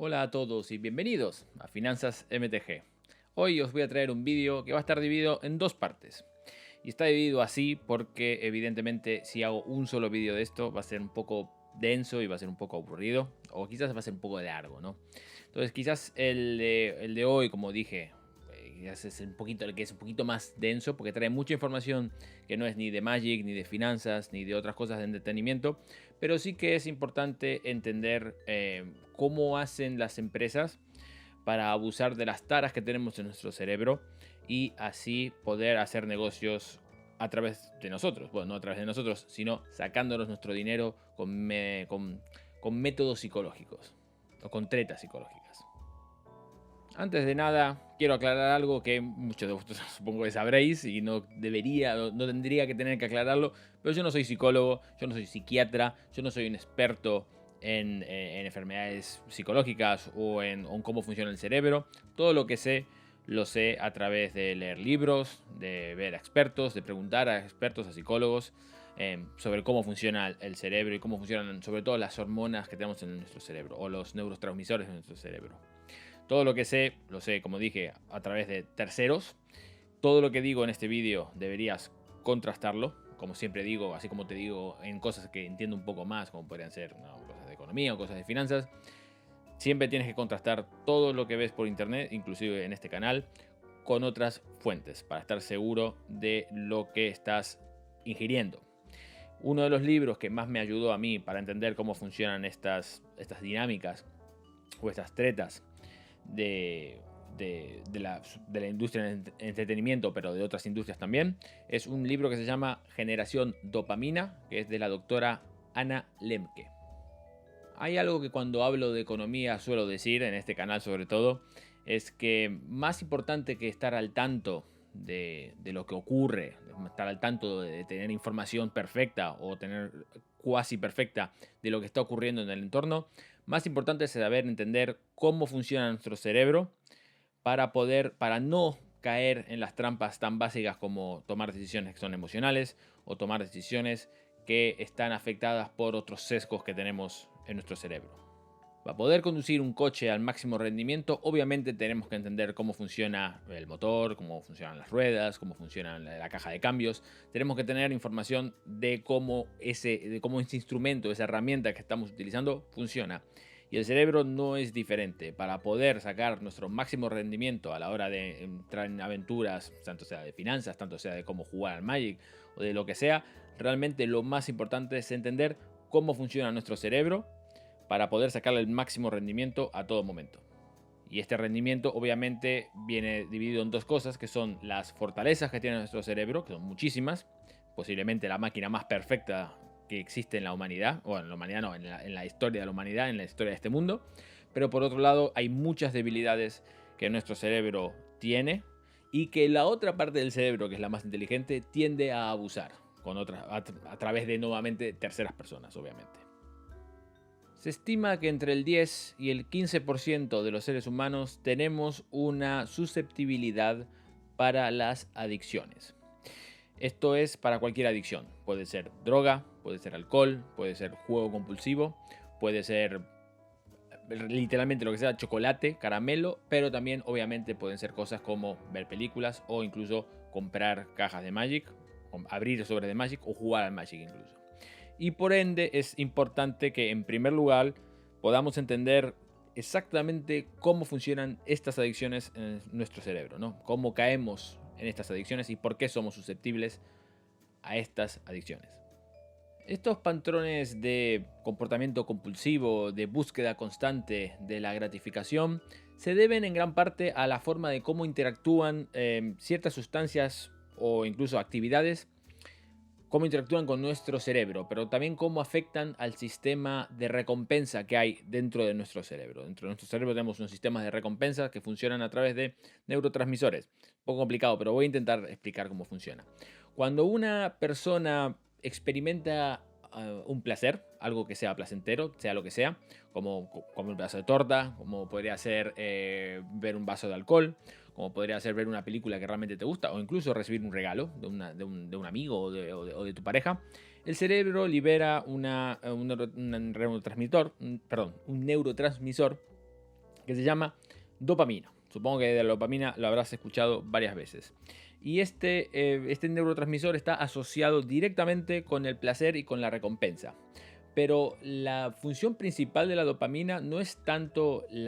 Hola a todos y bienvenidos a Finanzas MTG. Hoy os voy a traer un vídeo que va a estar dividido en dos partes. Y está dividido así porque evidentemente si hago un solo vídeo de esto va a ser un poco denso y va a ser un poco aburrido. O quizás va a ser un poco largo, ¿no? Entonces quizás el de hoy, como dije, quizás es un poquito el que es un poquito más denso porque trae mucha información que no es ni de Magic, ni de finanzas, ni de otras cosas de entretenimiento. Pero sí que es importante entender cómo hacen las empresas para abusar de las taras que tenemos en nuestro cerebro y así poder hacer negocios a través de nosotros. Bueno, no a través de nosotros, sino sacándonos nuestro dinero con métodos psicológicos o con tretas psicológicas. Antes de nada, quiero aclarar algo que muchos de vosotros supongo que sabréis y no debería, no tendría que tener que aclararlo, pero yo no soy psicólogo, yo no soy psiquiatra, yo no soy un experto en enfermedades psicológicas o en cómo funciona el cerebro. Todo lo que sé, lo sé a través de leer libros, de ver a expertos, de preguntar a expertos, a psicólogos, sobre cómo funciona el cerebro y cómo funcionan sobre todo las hormonas que tenemos en nuestro cerebro o los neurotransmisores en nuestro cerebro. Todo lo que sé, lo sé, como dije, a través de terceros. Todo lo que digo en este vídeo deberías contrastarlo, como siempre digo, así como te digo en cosas que entiendo un poco más, como podrían ser cosas de economía o cosas de finanzas. Siempre tienes que contrastar todo lo que ves por internet, inclusive en este canal, con otras fuentes, para estar seguro de lo que estás ingiriendo. Uno de los libros que más me ayudó a mí para entender cómo funcionan estas dinámicas o estas tretas de, de la industria del entretenimiento, pero de otras industrias también, es un libro que se llama Generación Dopamina, que es de la doctora Anna Lemke. Hay algo que cuando hablo de economía suelo decir, en este canal sobre todo, es que más importante que estar al tanto de lo que ocurre, estar al tanto de tener información perfecta o tener cuasi perfecta de lo que está ocurriendo en el entorno, más importante es saber entender cómo funciona nuestro cerebro para no caer en las trampas tan básicas como tomar decisiones que son emocionales o tomar decisiones que están afectadas por otros sesgos que tenemos en nuestro cerebro. Para poder conducir un coche al máximo rendimiento, obviamente tenemos que entender cómo funciona el motor, cómo funcionan las ruedas, cómo funciona la caja de cambios. Tenemos que tener información de cómo ese instrumento, esa herramienta que estamos utilizando funciona. Y el cerebro no es diferente. Para poder sacar nuestro máximo rendimiento a la hora de entrar en aventuras, tanto sea de finanzas, tanto sea de cómo jugar al Magic o de lo que sea, realmente lo más importante es entender cómo funciona nuestro cerebro para poder sacarle el máximo rendimiento a todo momento. Y este rendimiento obviamente viene dividido en dos cosas, que son las fortalezas que tiene nuestro cerebro, que son muchísimas, posiblemente la máquina más perfecta que existe en la humanidad, o en la humanidad no, en la historia de la humanidad, en la historia de este mundo. Pero por otro lado hay muchas debilidades que nuestro cerebro tiene y que la otra parte del cerebro, que es la más inteligente, tiende a abusar con otras, a través de nuevamente terceras personas, obviamente. Se estima que entre el 10 y el 15% de los seres humanos tenemos una susceptibilidad para las adicciones. Esto es para cualquier adicción. Puede ser droga, puede ser alcohol, puede ser juego compulsivo, puede ser literalmente lo que sea, chocolate, caramelo, pero también obviamente pueden ser cosas como ver películas o incluso comprar cajas de Magic, abrir sobres de Magic o jugar al Magic incluso. Y por ende es importante que en primer lugar podamos entender exactamente cómo funcionan estas adicciones en nuestro cerebro, ¿no? Cómo caemos en estas adicciones y por qué somos susceptibles a estas adicciones. Estos patrones de comportamiento compulsivo, de búsqueda constante de la gratificación, se deben en gran parte a la forma de cómo interactúan ciertas sustancias o incluso actividades, cómo interactúan con nuestro cerebro, pero también cómo afectan al sistema de recompensa que hay dentro de nuestro cerebro. Dentro de nuestro cerebro tenemos unos sistemas de recompensa que funcionan a través de neurotransmisores. Un poco complicado, pero voy a intentar explicar cómo funciona. Cuando una persona experimenta un placer, algo que sea placentero, sea lo que sea, como comer un pedazo de torta, como podría ser ver un vaso de alcohol, como podría ser ver una película que realmente te gusta o incluso recibir un regalo de un amigo o de tu pareja, el cerebro libera un neurotransmisor que se llama dopamina. Supongo que de la dopamina lo habrás escuchado varias veces. Y este neurotransmisor está asociado directamente con el placer y con la recompensa. Pero la función principal de la dopamina no es tanto el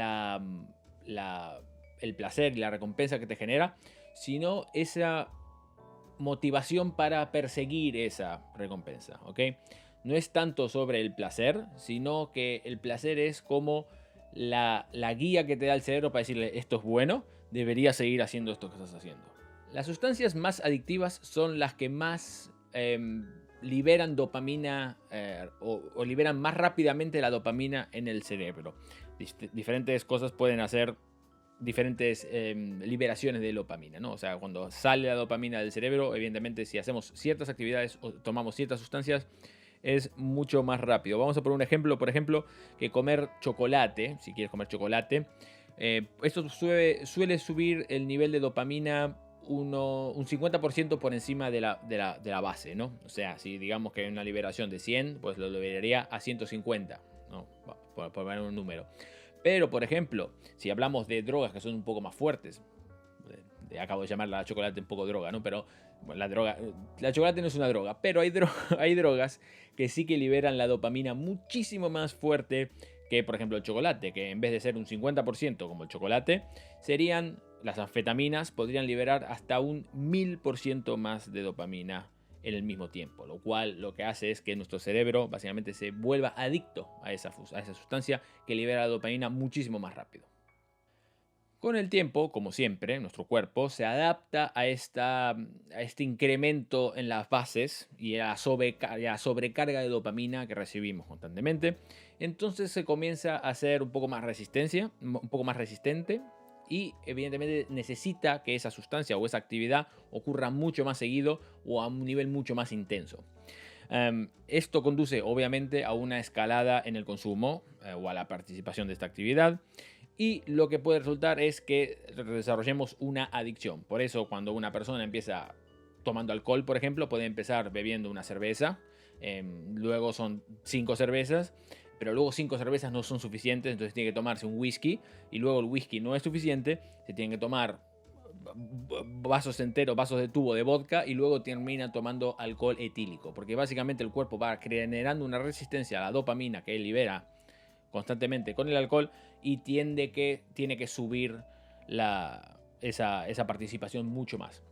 placer y la recompensa que te genera, sino esa motivación para perseguir esa recompensa, ¿ok? No es tanto sobre el placer, sino que el placer es como la guía que te da el cerebro para decirle esto es bueno, deberías seguir haciendo esto que estás haciendo. Las sustancias más adictivas son las que más liberan dopamina o liberan más rápidamente la dopamina en el cerebro. Diferentes cosas pueden hacer diferentes liberaciones de dopamina, ¿no? O sea, cuando sale la dopamina del cerebro, evidentemente si hacemos ciertas actividades o tomamos ciertas sustancias, es mucho más rápido. Vamos a poner un ejemplo, por ejemplo, que comer chocolate, si quieres comer chocolate, esto suele subir el nivel de dopamina un 50% por encima de la base, ¿no? O sea, si digamos que hay una liberación de 100, pues lo liberaría a 150, ¿no? Por poner un número. Pero, por ejemplo, si hablamos de drogas que son un poco más fuertes, acabo de llamar la chocolate un poco droga, ¿no? Pero bueno, la chocolate no es una droga, pero hay drogas que sí que liberan la dopamina muchísimo más fuerte que, por ejemplo, el chocolate, que en vez de ser un 50% como el chocolate, serían las anfetaminas, podrían liberar hasta un 1000% más de dopamina en el mismo tiempo, lo cual lo que hace es que nuestro cerebro básicamente se vuelva adicto a esa sustancia que libera la dopamina muchísimo más rápido. Con el tiempo, como siempre, nuestro cuerpo se adapta a este incremento en las bases y a la sobrecarga de dopamina que recibimos constantemente. Entonces se comienza a hacer un poco más un poco más resistente y evidentemente necesita que esa sustancia o esa actividad ocurra mucho más seguido o a un nivel mucho más intenso. Esto conduce obviamente a una escalada en el consumo o a la participación de esta actividad. Y lo que puede resultar es que desarrollemos una adicción. Por eso cuando una persona empieza tomando alcohol, por ejemplo, puede empezar bebiendo una cerveza, luego son 5 cervezas, pero luego 5 cervezas no son suficientes, entonces tiene que tomarse un whisky, y luego el whisky no es suficiente, se tiene que tomar vasos enteros, vasos de tubo de vodka, y luego termina tomando alcohol etílico, porque básicamente el cuerpo va generando una resistencia a la dopamina que él libera constantemente con el alcohol y tiene que subir esa participación mucho más.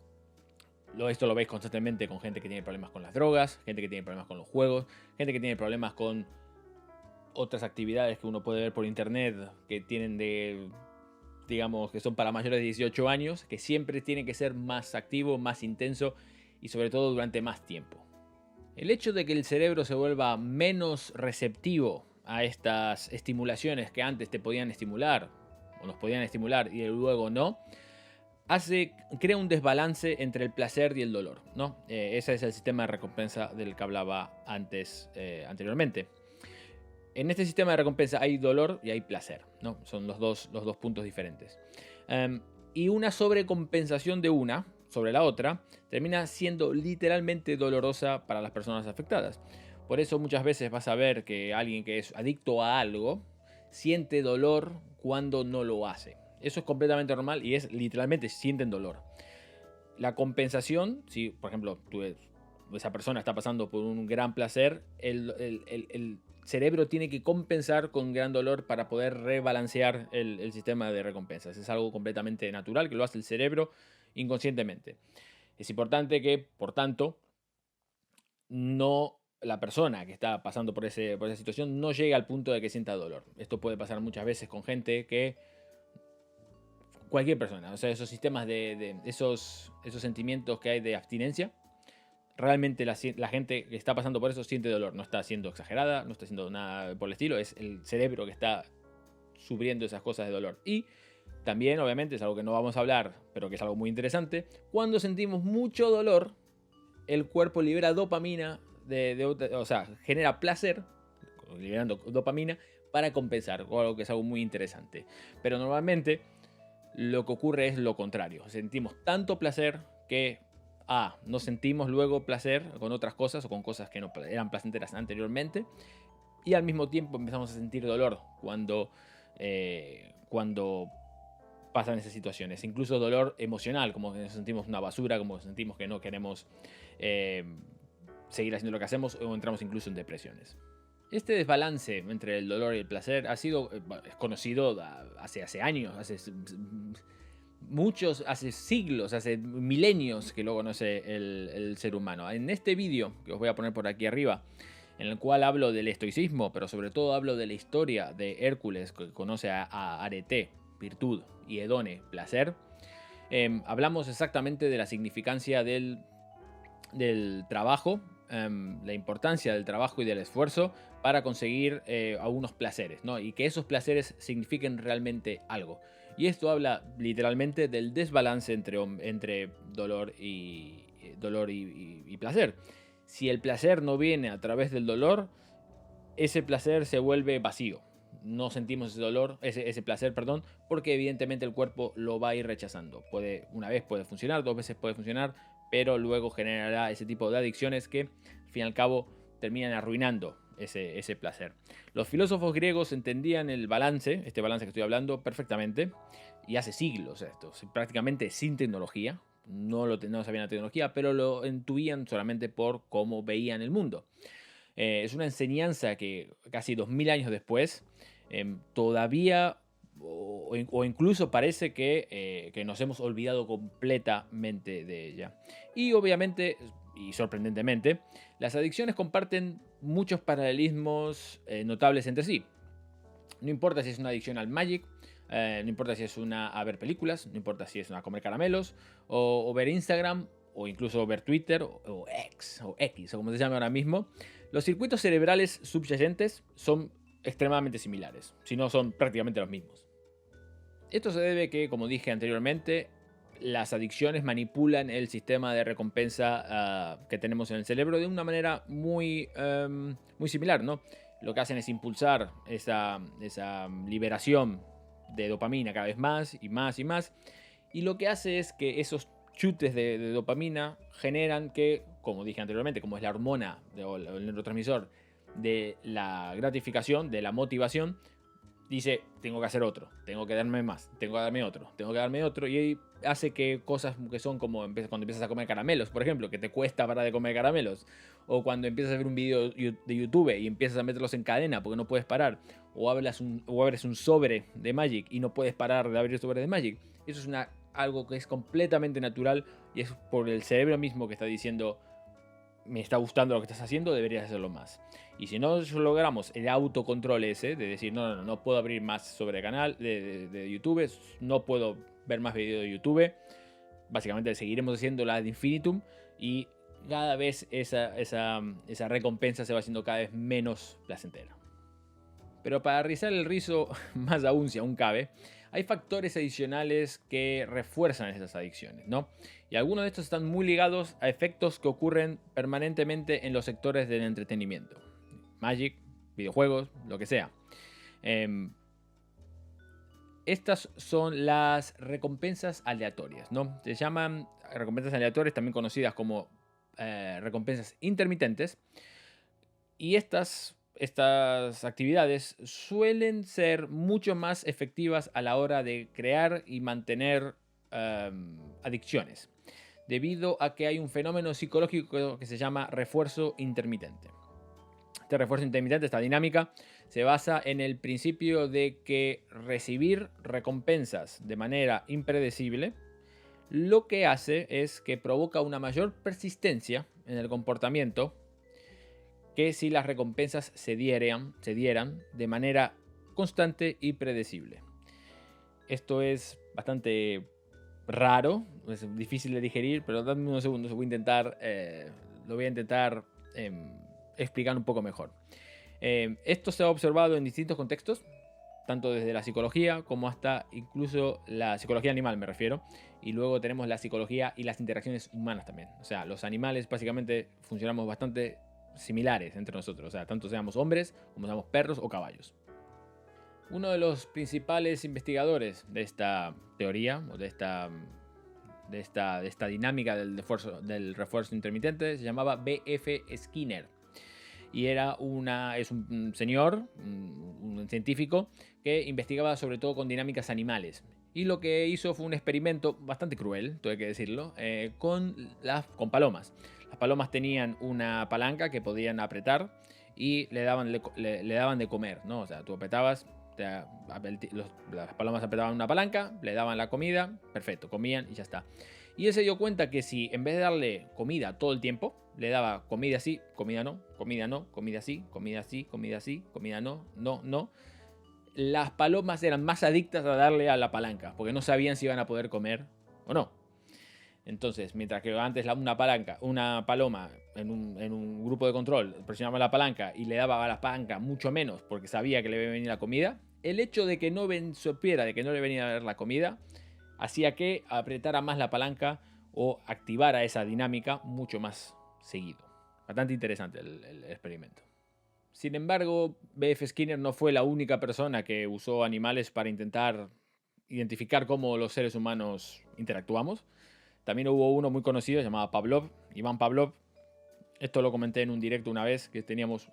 Esto lo veis constantemente con gente que tiene problemas con las drogas, gente que tiene problemas con los juegos, gente que tiene problemas con otras actividades que uno puede ver por internet que tienen digamos, que son para mayores de 18 años, que siempre tiene que ser más activo, más intenso y sobre todo durante más tiempo. El hecho de que el cerebro se vuelva menos receptivo a estas estimulaciones que antes te podían estimular o nos podían estimular y luego no, crea un desbalance entre el placer y el dolor, ¿no? Ese es el sistema de recompensa del que hablaba anteriormente. En este sistema de recompensa hay dolor y hay placer, ¿no? Son los dos puntos diferentes. Y una sobrecompensación de una sobre la otra termina siendo literalmente dolorosa para las personas afectadas. Por eso muchas veces vas a ver que alguien que es adicto a algo siente dolor cuando no lo hace. Eso es completamente normal y es literalmente sienten dolor. La compensación, si por ejemplo esa persona está pasando por un gran placer, el cerebro tiene que compensar con gran dolor para poder rebalancear el sistema de recompensas. Es algo completamente natural que lo hace el cerebro inconscientemente. Es importante que, por tanto, la persona que está pasando por esa situación no llegue al punto de que sienta dolor. Esto puede pasar muchas veces con gente que... Cualquier persona, o sea, esos sistemas esos sentimientos que hay de abstinencia, realmente la gente que está pasando por eso siente dolor. No está siendo exagerada, no está haciendo nada por el estilo. Es el cerebro que está sufriendo esas cosas de dolor. Y también, obviamente, es algo que no vamos a hablar, pero que es algo muy interesante. Cuando sentimos mucho dolor, el cuerpo libera dopamina, o sea, genera placer, liberando dopamina, para compensar, o algo que es algo muy interesante. Pero normalmente lo que ocurre es lo contrario. Sentimos tanto placer que no sentimos luego placer con otras cosas o con cosas que no eran placenteras anteriormente, y al mismo tiempo empezamos a sentir dolor cuando cuando pasan esas situaciones. Incluso dolor emocional, como que nos sentimos una basura, como que sentimos que no queremos seguir haciendo lo que hacemos, o entramos incluso en depresiones. Este desbalance entre el dolor y el placer ha sido es conocido hace años, hace siglos, hace milenios que lo conoce el ser humano. En este vídeo, que os voy a poner por aquí arriba, en el cual hablo del estoicismo, pero sobre todo hablo de la historia de Hércules, que conoce a Arete, virtud, y Hedone, placer, hablamos exactamente de la significancia del trabajo, la importancia del trabajo y del esfuerzo para conseguir algunos placeres, ¿no? Y que esos placeres signifiquen realmente algo. Y esto habla literalmente del desbalance entre dolor y placer. Si el placer no viene a través del dolor, ese placer se vuelve vacío. No sentimos ese dolor, ese placer, perdón, porque evidentemente el cuerpo lo va a ir rechazando. Una vez puede funcionar, 2 veces puede funcionar, pero luego generará ese tipo de adicciones que, al fin y al cabo, terminan arruinando ese placer. Los filósofos griegos entendían el balance, este balance que estoy hablando, perfectamente, y hace siglos esto, prácticamente sin tecnología. No sabían la tecnología, pero lo intuían solamente por cómo veían el mundo. Es una enseñanza que casi 2000 años después todavía o incluso parece que nos hemos olvidado completamente de ella. Y obviamente, y sorprendentemente, las adicciones comparten muchos paralelismos notables entre sí. No importa si es una adicción al Magic, no importa si es a ver películas, no importa si es a comer caramelos, o ver Instagram, o incluso ver Twitter, o X, o como se llama ahora mismo. Los circuitos cerebrales subyacentes son extremadamente similares, si no son prácticamente los mismos. Esto se debe a que, como dije anteriormente, las adicciones manipulan el sistema de recompensa que tenemos en el cerebro de una manera muy similar, ¿no? Lo que hacen es impulsar esa liberación de dopamina cada vez más y más y más. Y lo que hace es que esos chutes de dopamina generan que, como dije anteriormente, como es la hormona o el neurotransmisor de la gratificación, de la motivación, dice, tengo que hacer otro, tengo que darme más, tengo que darme otro, tengo que darme otro, y hace que cosas que son como cuando empiezas a comer caramelos, por ejemplo, que te cuesta parar de comer caramelos, o cuando empiezas a ver un video de YouTube y empiezas a meterlos en cadena porque no puedes parar, o abres un sobre de Magic y no puedes parar de abrir el sobre de Magic. Eso es algo que es completamente natural y es por el cerebro mismo que está diciendo, me está gustando lo que estás haciendo, deberías hacerlo más. Y si no logramos el autocontrol ese, de decir, no puedo abrir más sobre el canal de YouTube, no puedo ver más videos de YouTube, básicamente seguiremos haciendo la ad infinitum y cada vez esa recompensa se va haciendo cada vez menos placentera. Pero para rizar el rizo, más aún si aún cabe, hay factores adicionales que refuerzan esas adicciones, ¿no? Y algunos de estos están muy ligados a efectos que ocurren permanentemente en los sectores del entretenimiento. Magic, videojuegos, lo que sea. Estas son las recompensas aleatorias, ¿no? Se llaman recompensas aleatorias, también conocidas como recompensas intermitentes. Y estas actividades suelen ser mucho más efectivas a la hora de crear y mantener adicciones, debido a que hay un fenómeno psicológico que se llama refuerzo intermitente. Este refuerzo intermitente, esta dinámica, se basa en el principio de que recibir recompensas de manera impredecible lo que hace es que provoca una mayor persistencia en el comportamiento que si las recompensas se dieran de manera constante y predecible. Esto es bastante raro, es difícil de digerir, pero dame unos segundos, lo voy a intentar explicar un poco mejor. Esto se ha observado en distintos contextos, tanto desde la psicología como hasta incluso la psicología animal, me refiero. Y luego tenemos la psicología y las interacciones humanas también. O sea, los animales básicamente funcionamos bastante similares entre nosotros. O sea, tanto seamos hombres como seamos perros o caballos. Uno de los principales investigadores de esta teoría o de esta dinámica del refuerzo intermitente se llamaba B.F. Skinner. y es un señor, un científico, que investigaba sobre todo con dinámicas animales. Y lo que hizo fue un experimento bastante cruel, todo hay que decirlo, con palomas. Las palomas tenían una palanca que podían apretar y le daban de comer, ¿no? O sea, tú apretabas, las palomas apretaban una palanca, le daban la comida, perfecto, comían y ya está. Y él se dio cuenta que si en vez de darle comida todo el tiempo, le daba comida sí, comida no, comida no, comida sí, comida sí, comida sí, comida no, no, no, las palomas eran más adictas a darle a la palanca, porque no sabían si iban a poder comer o no. Entonces, mientras que antes una paloma en un grupo de control presionaba la palanca y le daba a la palanca mucho menos porque sabía que le iba a venir la comida, el hecho de que no supiera de que no le venía a ver la comida hacía que apretara más la palanca o activara esa dinámica mucho más seguido. Bastante interesante el experimento. Sin embargo, B.F. Skinner no fue la única persona que usó animales para intentar identificar cómo los seres humanos interactuamos. También hubo uno muy conocido llamado Pavlov, Iván Pavlov. Esto lo comenté en un directo una vez, que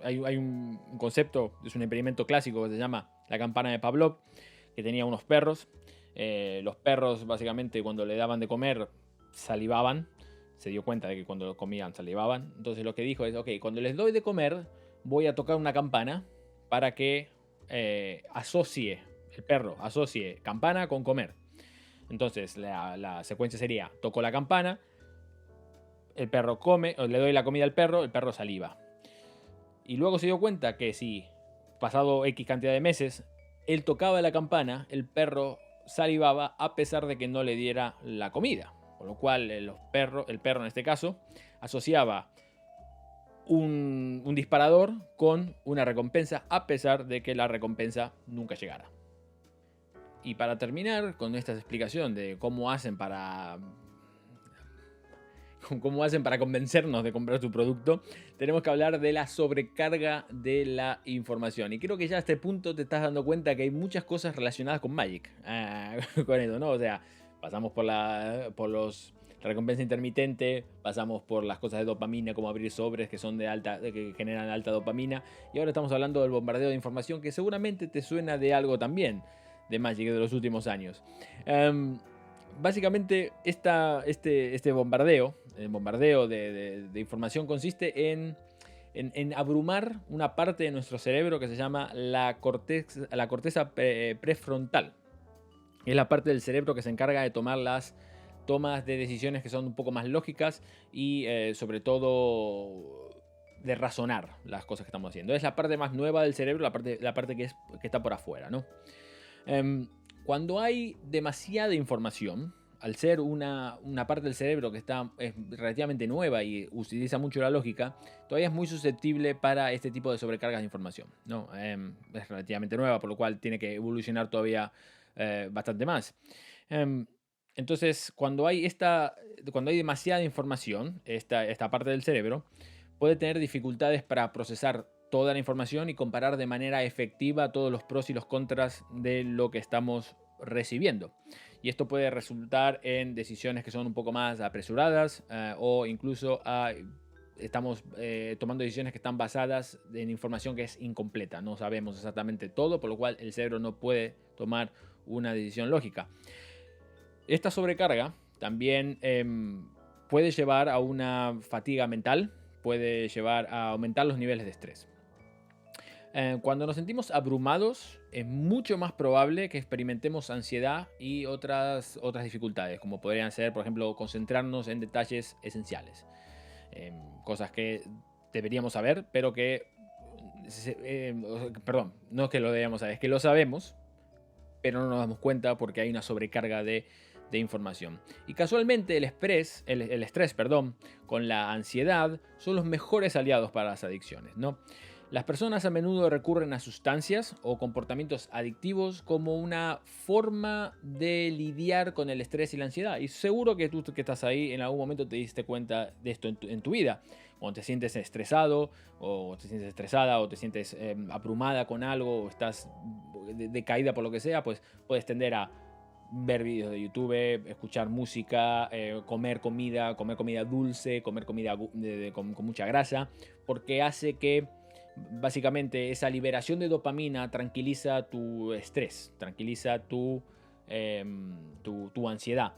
hay un concepto, es un experimento clásico que se llama la campana de Pavlov, que tenía unos perros. Los perros básicamente cuando le daban de comer salivaban. Se dio cuenta de que cuando comían salivaban. Entonces lo que dijo es, ok, cuando les doy de comer voy a tocar una campana para que el perro asocie campana con comer. Entonces la secuencia sería, toco la campana, el perro come, o le doy la comida al perro, el perro saliva. Y luego se dio cuenta que si, pasado X cantidad de meses, él tocaba la campana, el perro salivaba a pesar de que no le diera la comida. Con lo cual el perro en este caso asociaba un disparador con una recompensa a pesar de que la recompensa nunca llegara. Y para terminar con esta explicación de cómo hacen para convencernos de comprar tu producto, tenemos que hablar de la sobrecarga de la información. Y creo que ya a este punto te estás dando cuenta que hay muchas cosas relacionadas con Magic. Con eso, ¿no? O sea, pasamos por la recompensa intermitente, pasamos por las cosas de dopamina como abrir sobres que que generan alta dopamina, y ahora estamos hablando del bombardeo de información que seguramente te suena de algo también de Magic de los últimos años. Básicamente este bombardeo, el bombardeo de información consiste en abrumar una parte de nuestro cerebro que se llama la corteza prefrontal. Es la parte del cerebro que se encarga de tomar las tomas de decisiones que son un poco más lógicas y sobre todo de razonar las cosas que estamos haciendo. Es la parte más nueva del cerebro, la parte que está por afuera, ¿no? Cuando hay demasiada información, al ser una parte del cerebro que es relativamente nueva y utiliza mucho la lógica, todavía es muy susceptible para este tipo de sobrecargas de información, ¿no? Es relativamente nueva, por lo cual tiene que evolucionar todavía bastante más. Entonces, cuando hay demasiada información, esta parte del cerebro puede tener dificultades para procesar toda la información y comparar de manera efectiva todos los pros y los contras de lo que estamos recibiendo. Y esto puede resultar en decisiones que son un poco más apresuradas o incluso estamos tomando decisiones que están basadas en información que es incompleta. No sabemos exactamente todo, por lo cual el cerebro no puede tomar una decisión lógica. Esta sobrecarga también puede llevar a una fatiga mental, puede llevar a aumentar los niveles de estrés. Cuando nos sentimos abrumados, es mucho más probable que experimentemos ansiedad y otras dificultades, como podrían ser, por ejemplo, concentrarnos en detalles esenciales. Cosas que deberíamos saber, pero que... perdón, no es que lo deberíamos saber, es que lo sabemos, pero no nos damos cuenta porque hay una sobrecarga de información. Y casualmente el estrés, con la ansiedad son los mejores aliados para las adicciones, ¿no? Las personas a menudo recurren a sustancias o comportamientos adictivos como una forma de lidiar con el estrés y la ansiedad. Y seguro que tú que estás ahí en algún momento te diste cuenta de esto en tu vida. Cuando te sientes estresado o te sientes estresada o te sientes abrumada con algo o estás decaída por lo que sea, pues puedes tender a ver vídeos de YouTube, escuchar música, comer comida dulce, comer comida con mucha grasa, porque hace que Básicamente, esa liberación de dopamina tranquiliza tu estrés, tranquiliza tu ansiedad.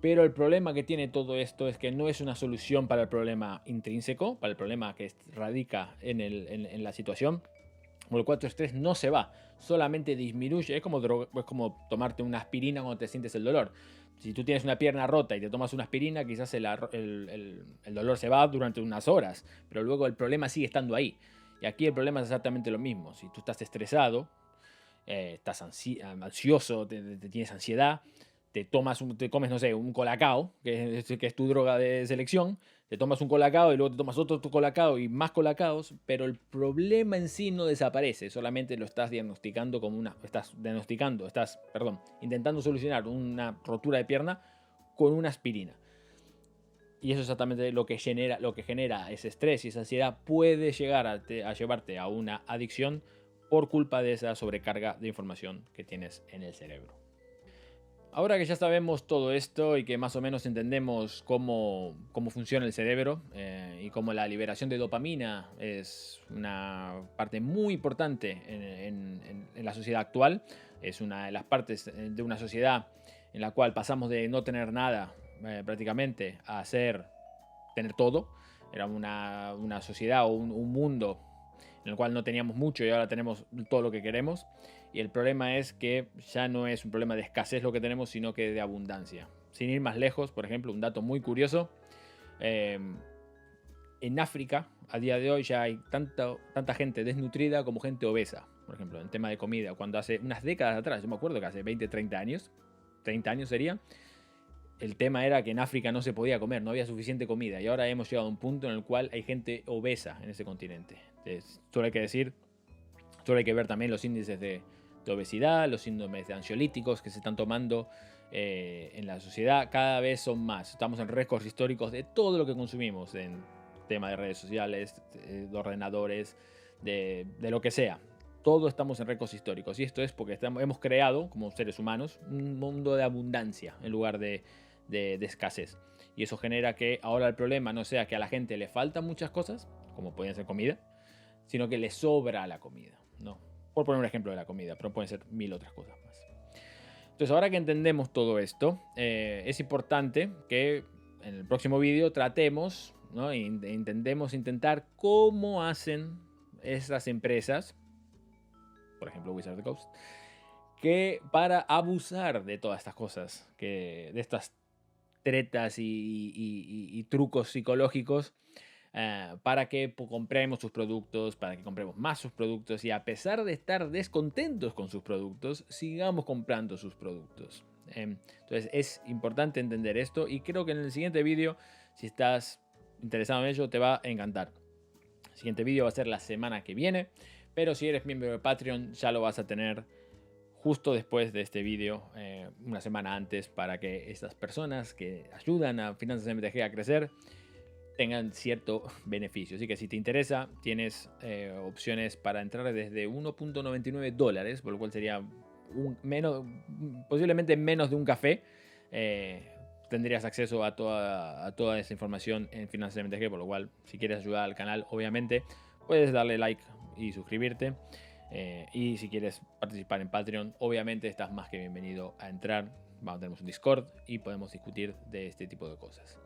Pero el problema que tiene todo esto es que no es una solución para el problema intrínseco, para el problema que radica en la situación, por lo cual tu estrés no se va, solamente disminuye. Es como tomarte una aspirina cuando te sientes el dolor. Si tú tienes una pierna rota y te tomas una aspirina, quizás el dolor se va durante unas horas, pero luego el problema sigue estando ahí. Y aquí el problema es exactamente lo mismo. Si tú estás estresado, estás ansioso, tienes ansiedad, te comes, no sé, un colacao, que es tu droga de selección, te tomas un colacao y luego te tomas otro colacao y más colacaos, pero el problema en sí no desaparece, solamente lo estás diagnosticando estás intentando solucionar una rotura de pierna con una aspirina. Y eso es exactamente lo que genera ese estrés y esa ansiedad. Puede llegar a llevarte a una adicción por culpa de esa sobrecarga de información que tienes en el cerebro. Ahora que ya sabemos todo esto y que más o menos entendemos cómo funciona el cerebro y cómo la liberación de dopamina es una parte muy importante en la sociedad actual, es una de las partes de una sociedad en la cual pasamos de no tener nada prácticamente a tener todo. Era una sociedad o un mundo en el cual no teníamos mucho y ahora tenemos todo lo que queremos. Y el problema es que ya no es un problema de escasez lo que tenemos, sino que de abundancia. Sin ir más lejos, por ejemplo, un dato muy curioso. En África, a día de hoy, ya hay tanta gente desnutrida como gente obesa. Por ejemplo, en tema de comida. Cuando hace unas décadas atrás, yo me acuerdo que hace 20, 30 años, 30 años sería, el tema era que en África no se podía comer, no había suficiente comida. Y ahora hemos llegado a un punto en el cual hay gente obesa en ese continente. Entonces, solo hay que ver también los índices de obesidad, los síndromes de ansiolíticos que se están tomando en la sociedad. Cada vez son más. Estamos en récords históricos de todo lo que consumimos en tema de redes sociales, de ordenadores, de lo que sea. Todo estamos en récords históricos. Y esto es porque hemos creado, como seres humanos, un mundo de abundancia en lugar de escasez. Y eso genera que ahora el problema no sea que a la gente le faltan muchas cosas, como pueden ser comida, sino que le sobra la comida, ¿no? Por poner un ejemplo de la comida, pero pueden ser mil otras cosas más. Entonces, ahora que entendemos todo esto, es importante que en el próximo vídeo tratemos, ¿no? Intentemos intentar cómo hacen esas empresas, por ejemplo Wizard of the Coast, que para abusar de todas estas cosas, de estas tretas y trucos psicológicos, para que compremos sus productos, para que compremos más sus productos y a pesar de estar descontentos con sus productos, sigamos comprando sus productos. Entonces es importante entender esto y creo que en el siguiente vídeo, si estás interesado en ello, te va a encantar. El siguiente vídeo va a ser la semana que viene, pero si eres miembro de Patreon ya lo vas a tener justo después de este vídeo, una semana antes, para que estas personas que ayudan a Finanzas MTG a crecer tengan cierto beneficio. Así que si te interesa, tienes opciones para entrar desde $1.99, por lo cual sería posiblemente menos de un café. Tendrías acceso a toda esa información en Finanzas MTG, por lo cual si quieres ayudar al canal, obviamente puedes darle like y suscribirte. Y si quieres participar en Patreon, obviamente estás más que bienvenido a entrar. Tenemos un Discord y podemos discutir de este tipo de cosas.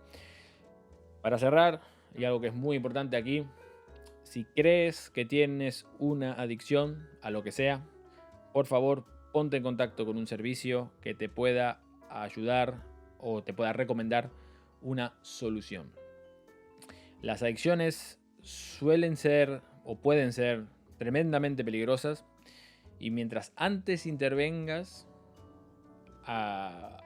Para cerrar, y algo que es muy importante aquí, si crees que tienes una adicción a lo que sea, por favor ponte en contacto con un servicio que te pueda ayudar o te pueda recomendar una solución. Las adicciones suelen ser o pueden ser tremendamente peligrosas y mientras antes intervengas a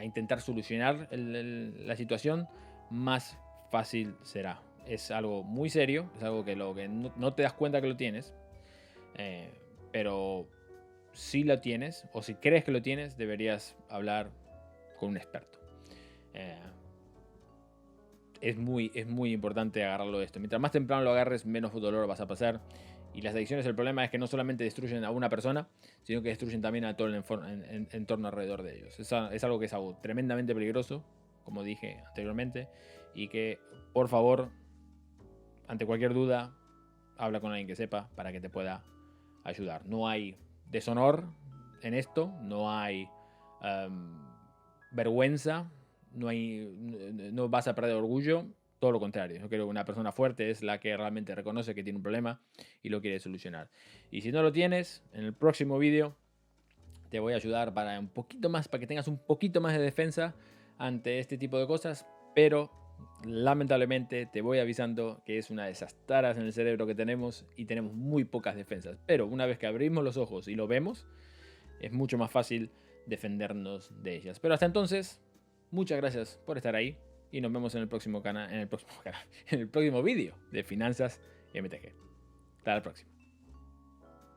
intentar solucionar la situación, más fácil será. Es algo muy serio, es algo que no te das cuenta que lo tienes, pero si lo tienes o si crees que lo tienes, deberías hablar con un experto. Es muy importante agarrarlo de esto. Mientras más temprano lo agarres, menos dolor vas a pasar. Y las adicciones, el problema es que no solamente destruyen a una persona, sino que destruyen también a todo el entorno alrededor de ellos. Es algo que es algo tremendamente peligroso, como dije anteriormente, y que, por favor, ante cualquier duda, habla con alguien que sepa para que te pueda ayudar. No hay deshonor en esto, no hay vergüenza, no vas a perder orgullo. Todo lo contrario, yo creo que una persona fuerte es la que realmente reconoce que tiene un problema y lo quiere solucionar. Y si no lo tienes, en el próximo vídeo te voy a ayudar para un poquito más, para que tengas un poquito más de defensa ante este tipo de cosas, pero lamentablemente te voy avisando que es una de esas taras en el cerebro que tenemos y tenemos muy pocas defensas. Pero una vez que abrimos los ojos y lo vemos, es mucho más fácil defendernos de ellas. Pero hasta entonces, muchas gracias por estar ahí y nos vemos en el próximo canal, en el próximo vídeo de Finanzas MTG. Hasta la próxima.